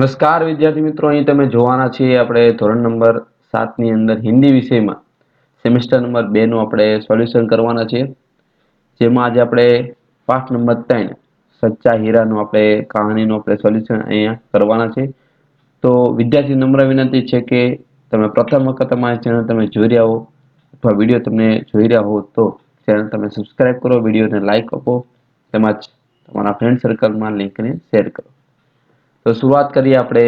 નમસ્કાર વિદ્યાર્થી મિત્રો, અહીં તમે જોવાના છીએ આપણે ધોરણ નંબર 7 ની અંદર હિન્દી વિષયમાં સેમેસ્ટર નંબર 2 નું આપણે સોલ્યુશન કરવાના છીએ, જેમાં આજે આપણે પાઠ નંબર 3 સચ્ચા હીરાનું આપણે કહાનીનું આપણે સોલ્યુશન અહીંયા કરવાના છે। તો વિદ્યાર્થી નમ્ર વિનંતી છે કે તમે પ્રથમ વખત અમારી ચેનલ તમે જોઈ રહ્યા હો અથવા વિડીયો તમને જોઈ રહ્યા હો તો ચેનલ તમે સબસ્ક્રાઇબ કરો, વિડીયોને લાઈક આપો, તેમજ તમારા ફ્રેન્ડ સર્કલમાં લિંકને શેર કરો। તો શરૂઆત કરીએ આપણે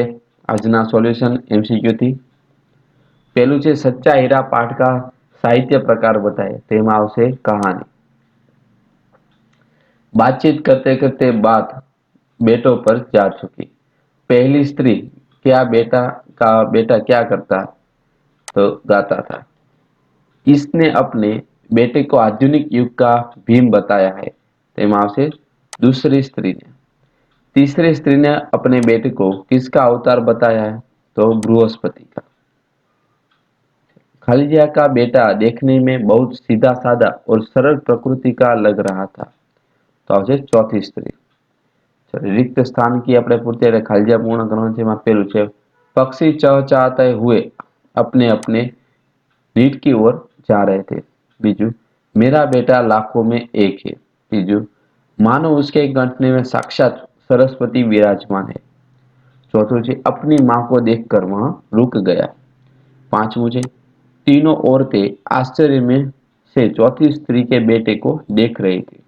આજના સોલ્યુશન एमसीक्यू થી। પહેલું છે સચ્ચા हीरा पाठ का साहित्य प्रकार बताए, તેમાં આવશે कहानी। बातचीत करते करते बात बेटों पर जा चुकी। पहली स्त्री क्या बेटा क्या करता, तो गाता था। इसने अपने बेटे को आधुनिक युग का भीम बताया है, તેમાં આવશે दूसरी स्त्री ने। तीसरी स्त्री ने अपने बेटे को किसका अवतार बताया है, तो बृहस्पति का। खलजिया का बेटा देखने में बहुत सीधा साधा और सरल प्रकृति का लग रहा था, तो आवशे चौथी स्त्री। रिक्त स्थान की अपने पूर्ति खलजिया पूर्ण करવાનું છે। એમાં પેલું છે पक्षी चहचहाते हुए अपने अपने नीड की ओर जा रहे थे। बीजू मेरा बेटा लाखों में एक है। तीजू मानो उसके गंठने में साक्षात सरस्वती विराजमान है। चौथों है अपनी माँ को देखकर वहां रुक गया। पांचवों है तीनों औरतें आश्चर्य में से चौथी स्त्री के बेटे को देख रही थी।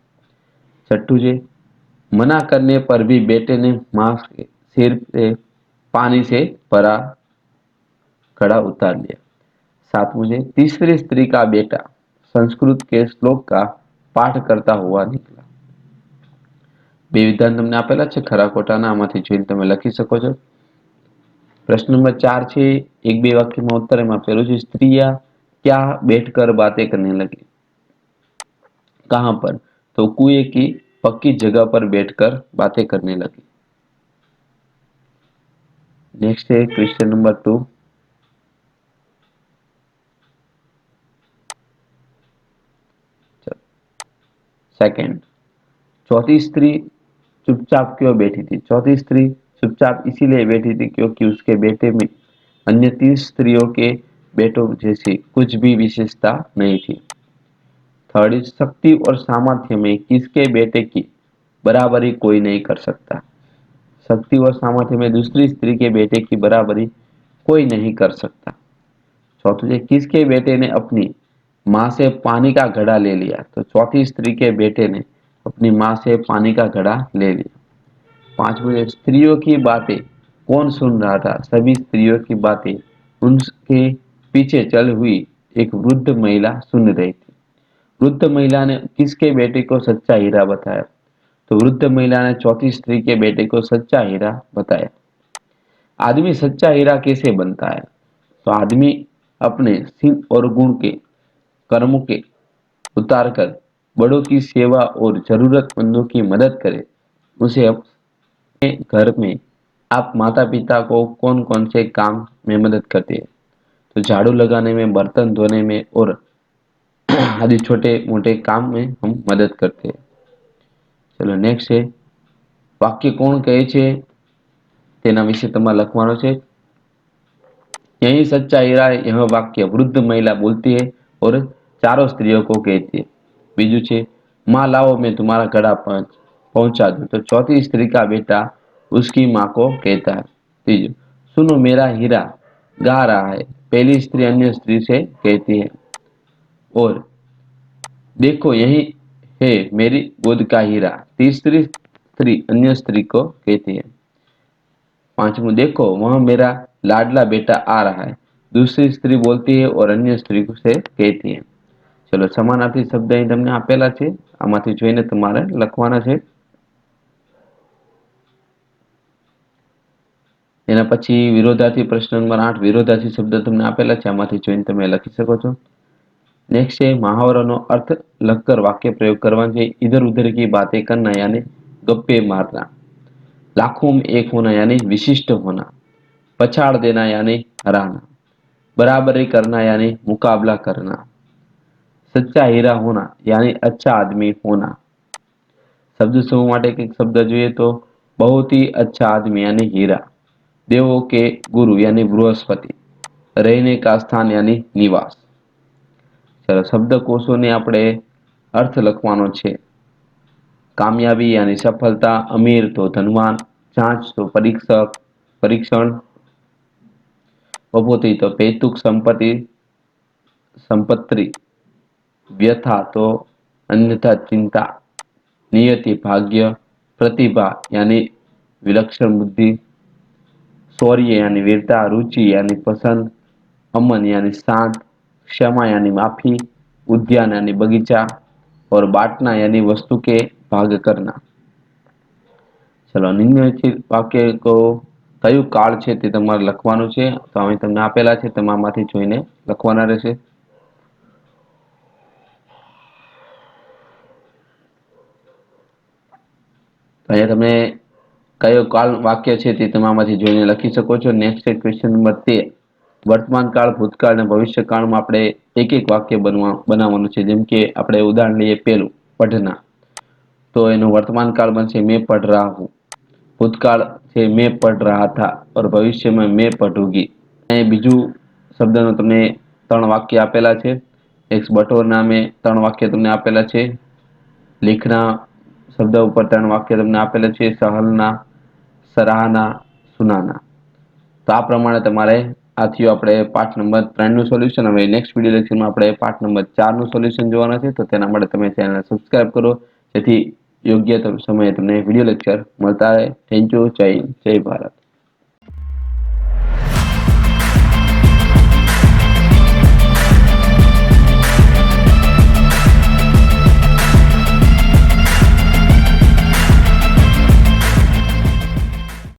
छठू है मना करने पर भी बेटे ने माँ के सिर पे पानी से भरा घड़ा उतार लिया। सातवों है तीसरी स्त्री का बेटा संस्कृत के श्लोक का पाठ करता हुआ निकला। બે વિધાન તમને આપેલા છે, ખરા ખોટાના આમાંથી જોઈને તમે લખી શકો છો। प्रश्न नंबर 4 છે એક બે વાક્યમાં उत्तर। એમાં પહેલું છે स्त्रियां क्या बैठकर बातें करने लगी। कहां पर, तो कुएं की पक्की जगह पर बैठकर बातें करने लगी। नेक्स्ट है क्वेश्चन नंबर 2। सेकंड, चौथी स्त्री चुपचाप क्यों बैठी थी। चौथी स्त्री चुपचाप इसीलिए बैठी थी क्योंकि उसके बेटे में अन्य 30 स्त्रियों के बेटों जैसी कुछ भी विशेषता नहीं थी। थर्ड इज शक्ति और सामर्थ्य में किसके बेटे की बराबरी कोई नहीं कर सकता। शक्ति और सामर्थ्य में दूसरी स्त्री के बेटे की बराबरी कोई नहीं कर सकता। चौथी है किसके बेटे ने अपनी माँ से पानी का घड़ा ले लिया। तो चौथी स्त्री के बेटे ने अपनी माँ से पानी का घड़ा ले लिया। पांचवी स्त्रियों की बातें कौन सुन रहा था। सभी स्त्रियों की बातें उनके पीछे चल हुई एक वृद्ध महिला सुन रही थी। वृद्ध महिला ने किसके बेटे को सच्चा हीरा बताया। तो वृद्ध महिला ने चौथी स्त्री के बेटे को सच्चा हीरा बताया। आदमी सच्चा हीरा कैसे बनता है। तो आदमी अपने सिंह और गुण के कर्मों के उतार कर बड़ों की सेवा और जरूरतमंदों की मदद करे। उसे अपने घर में आप माता पिता को कौन कौन से काम में मदद करते हैं। तो झाड़ू लगाने में, बर्तन धोने में और आदि छोटे मोटे काम में हम मदद करते हैं। चलो नेक्स्ट है वाक्य कोण कहे छे तेना विषे तमारे लखवानो छे। यही सच्चा हीरा है, यह वाक्य वृद्ध महिला बोलती है और चारों स्त्रियों को कहती है। बीजू छे माँ लाओ मैं तुम्हारा घड़ा पहुंचा दूं। तो चौथी स्त्री का बेटा उसकी माँ को कहता है। तीजू सुनो मेरा हीरा गा रहा है, पहली स्त्री अन्य स्त्री से कहती है। और देखो यही है मेरी गोद का हीरा, तीसरी स्त्री अन्य स्त्री को कहती है। पांचवू देखो वह मेरा लाडला बेटा आ रहा है, दूसरी स्त्री बोलती है और अन्य स्त्री से कहती है। चलो समानार्थी शब्द અહીં તમને આપેલા છે, આમાંથી જોઈને તમારે લખવાના છે। એના પછી વિરોધાર્થી પ્રશ્ન નંબર 8 વિરોધાર્થી શબ્દ તમને આપેલા છે, આમાંથી જોઈને તમે લખી શકો છો। नेक्स्ट है मुहावराનો अर्थ લખकर वाक्य प्रयोग करवाना છે। इधर उधर की बातें करना यानी गप्पे मारना। लाखों में एक होना यानी विशिष्ट होना। पछाड़ देना यानी हराना। बराबरी करना यानी मुकाबला करना। सच्चा हीरा होना यानी अच्छा आदमी होना। शब्द समूह માટે એક શબ્દ જોઈએ તો बहुत ही अच्छा आदमी यानी हीरा। देवों के गुरु यानी बृहस्पति, रहने का स्थान यानी निवास। चलो शब्दकोशों ने આપણે अर्थ લખવાનો છે। कामयाबी यानी सफलता, अमीर तो धनवान, जांच तो परीक्षक परीक्षण, बभूति तो पैतृक संपत्ति संपत्ति, व्यथा तो अन्यथा चिंता, नियति भाग्य, प्रतिभा यानी विलक्षण बुद्धि, शौर्य यानी वीरता, रुचि यानी पसंद, अमन यानी शांत, क्षमा यानी माफी, उद्यान यानी बगीचा और बांटना यानी वस्तु के भाग करना। चलो निम्नलिखित वाक्य को કયું કાળ છે તે તમારે લખવાનું છે। તો અહીં તમને આપેલા છે, તમારામાંથી જોઈને લખવાના રહેશે। અહીંયા તમે કયો કાળ વાક્ય છે તે તમારામાંથી જોઈને લખી શકો છો। નેક્સ્ટ છે ક્વેશ્ચન નંબર 13। વર્તમાન કાળ, ભૂતકાળ અને ભવિષ્યકાળમાં આપણે એક એક વાક્ય બનાવવાનું છે। જેમ કે આપણે ઉદાહરણ લઈએ પહેલું પઢના, तो एनो वर्तमान काल बनશે मैं पढ़ रहा हूँ। भूतकाल से मैं पढ़ रहा था और भविष्य में मैं पढ़ूंगी। અહીં બીજું શબ્દનો તમને ત્રણ વાક્ય આપેલા છે। એક બટોરના મેં ત્રણ વાક્ય તમને આપેલા છે। લેખના શબ્દ ઉપર ત્રણ વાક્ય તમને આપેલા છે। સહલના, સરાહના, સુનાના। તો આ પ્રમાણે તમારે આ થયું આપણે પાઠ નંબર 3 નું સોલ્યુશન। હવે નેક્સ્ટ વિડિયો લેક્ચરમાં આપણે પાઠ નંબર 4 નું સોલ્યુશન જોવાના છે। તો તેના માટે તમે ચેનલને સબસ્ક્રાઇબ કરો, જેથી યોગ્ય સમયે તમને વિડિયો લેક્ચર મળતા રહે। Thank you. જય હિન્દ, જય ભારત।